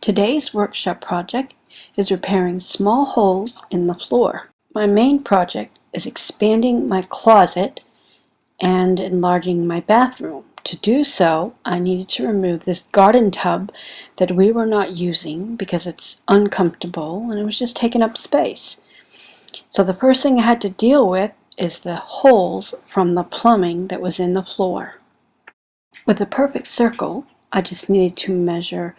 Today's workshop project is repairing small holes in the floor. My main project is expanding my closet and enlarging my bathroom. To do so, I needed to remove this garden tub that we were not using because it's uncomfortable and it was just taking up space. So the first thing I had to deal with is the holes from the plumbing that was in the floor. With a perfect circle, I just needed to measure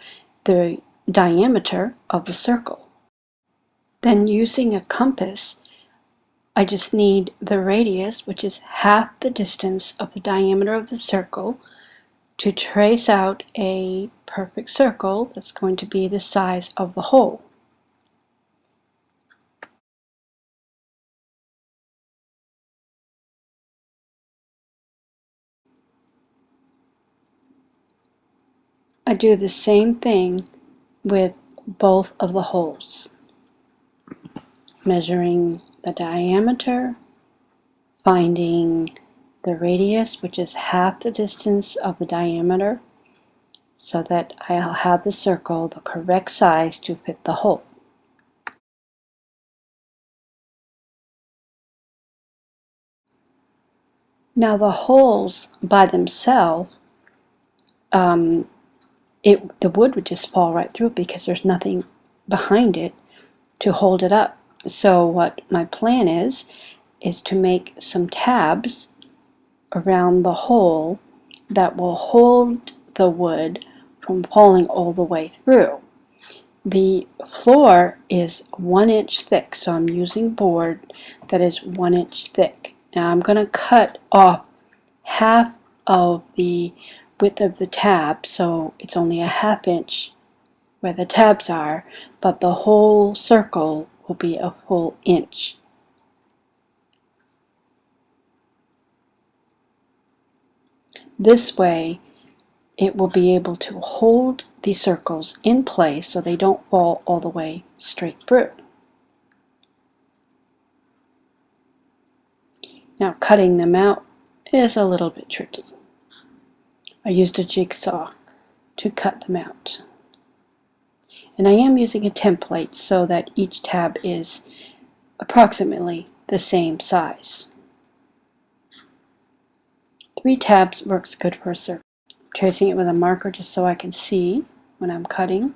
the diameter of the circle. Then using a compass, I just need the radius, which is half the distance of the diameter of the circle, to trace out a perfect circle that's going to be the size of the hole. I do the same thing with both of the holes, measuring the diameter, finding the radius, which is half the distance of the diameter, so that I'll have the circle the correct size to fit the hole. Now the holes by themselves, the wood would just fall right through because there's nothing behind it to hold it up. So what my plan is to make some tabs around the hole that will hold the wood from falling all the way through. The floor is 1 inch thick, so I'm using board that is 1 inch thick. Now I'm going to cut off half of the width of the tab, so it's only a ½ inch where the tabs are, but the whole circle will be a full inch. This way it will be able to hold the circles in place so they don't fall all the way straight through. Now cutting them out is a little bit tricky. I used a jigsaw to cut them out. And I am using a template so that each tab is approximately the same size. 3 tabs works good for a circle. I'm tracing it with a marker just so I can see when I'm cutting.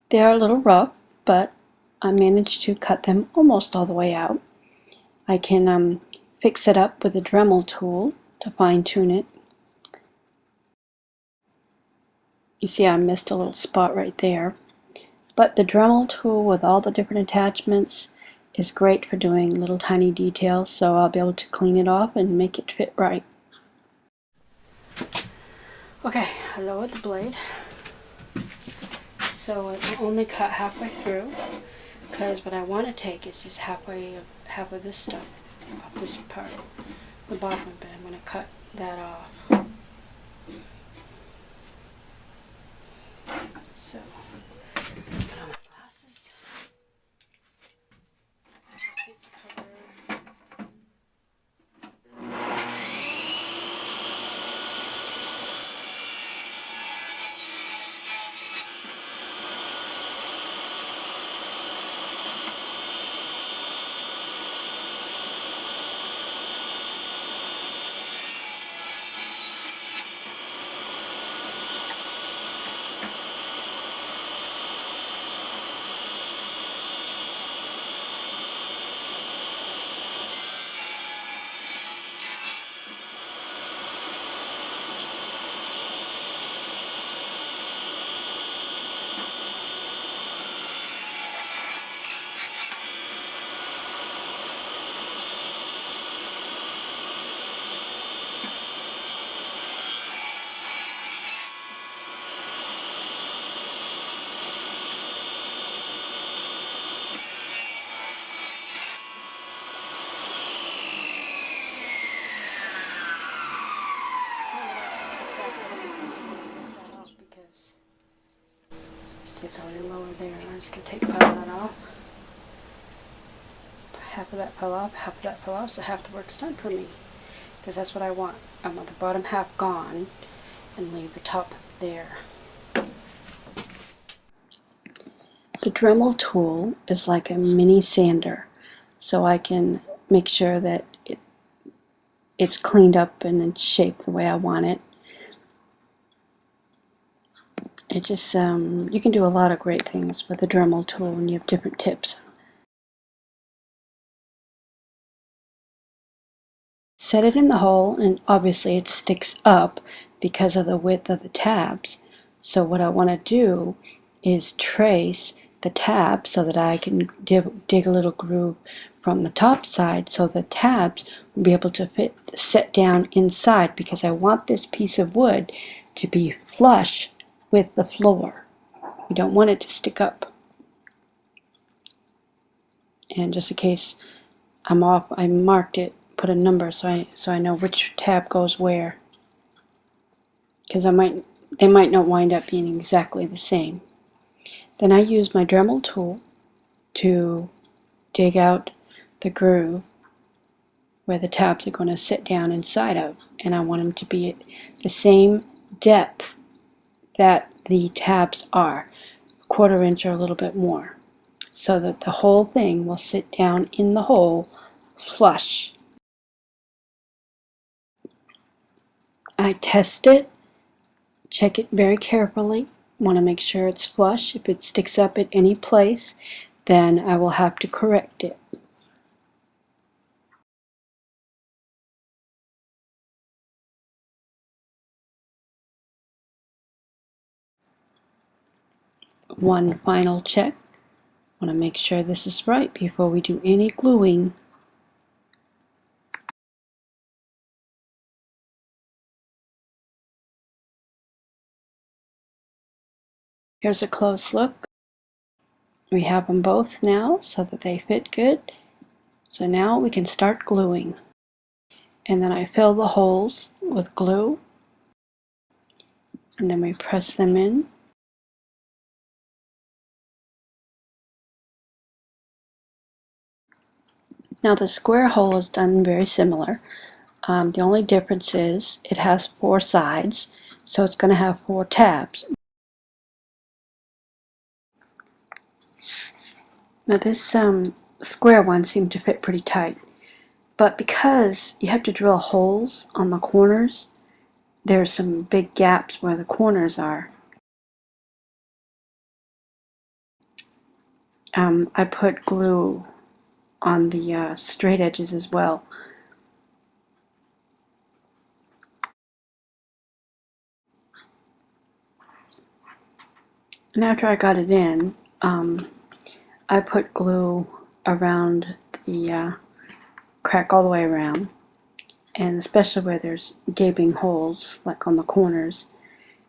They are a little rough, but I managed to cut them almost all the way out. I can fix it up with a Dremel tool to fine-tune it. You see I missed a little spot right there. But the Dremel tool with all the different attachments is great for doing little tiny details, so I'll be able to clean it off and make it fit right. Okay, I lowered the blade. So it will only cut halfway through, because what I want to take is just half of this stuff off this part, the bottom of it. I'm going to cut that off. So, put on my glasses. Keep covered. It's already lower there. I'm just going to take part of that off. Half of that fell off, half of that fell off, so half the work's done for me. Because that's what I want. I want the bottom half gone and leave the top there. The Dremel tool is like a mini sander, so I can make sure that it's cleaned up and it's shaped the way I want it. It just, you can do a lot of great things with the Dremel tool, and you have different tips. Set it in the hole, and obviously it sticks up because of the width of the tabs. So what I want to do is trace the tab so that I can dig a little groove from the top side so the tabs will be able to set down inside, because I want this piece of wood to be flush with the floor. We don't want it to stick up. And just in case I'm off, I marked it, put a number so I know which tab goes where, because they might not wind up being exactly the same. Then I use my Dremel tool to dig out the groove where the tabs are going to sit down inside of, and I want them to be at the same depth that the tabs are, a 1/4 inch or a little bit more, so that the whole thing will sit down in the hole flush. I test it, check it very carefully, want to make sure it's flush. If it sticks up at any place, then I will have to correct it. One final check. Want to make sure this is right before we do any gluing. Here's a close look. We have them both now so that they fit good. So now we can start gluing. And then I fill the holes with glue, and then we press them in. Now the square hole is done very similar. The only difference is it has 4 sides, so it's going to have 4 tabs. Now this square one seemed to fit pretty tight, but because you have to drill holes on the corners, there's some big gaps where the corners are. I put glue on the straight edges as well. And after I got it in, I put glue around the crack all the way around, and especially where there's gaping holes, like on the corners.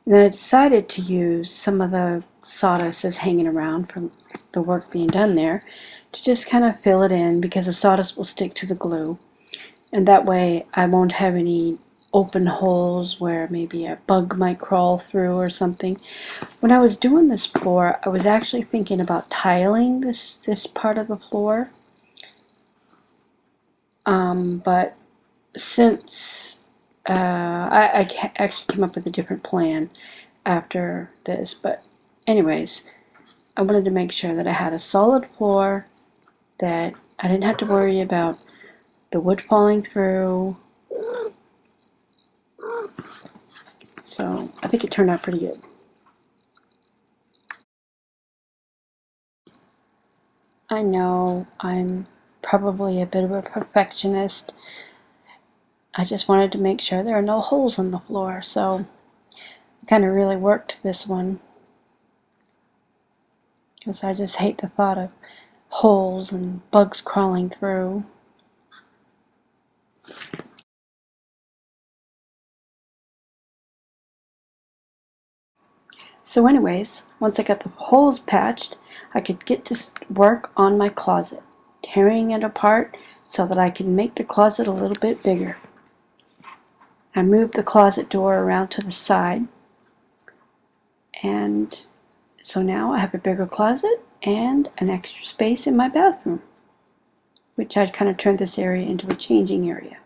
And then I decided to use some of the sawdust that's hanging around from the work being done there to just kind of fill it in, because the sawdust will stick to the glue, and that way I won't have any open holes where maybe a bug might crawl through or something. When I was doing this floor, I was actually thinking about tiling this part of the floor, but since I actually came up with a different plan after this, but anyways, I wanted to make sure that I had a solid floor, that I didn't have to worry about the wood falling through. So I think it turned out pretty good. I know I'm probably a bit of a perfectionist. I just wanted to make sure there are no holes in the floor, so I kind of really worked this one, because I just hate the thought of holes and bugs crawling through. So anyways, once I got the holes patched, I could get to work on my closet, tearing it apart so that I can make the closet a little bit bigger. I moved the closet door around to the side, and so now I have a bigger closet and an extra space in my bathroom, which I'd kind of turned this area into a changing area.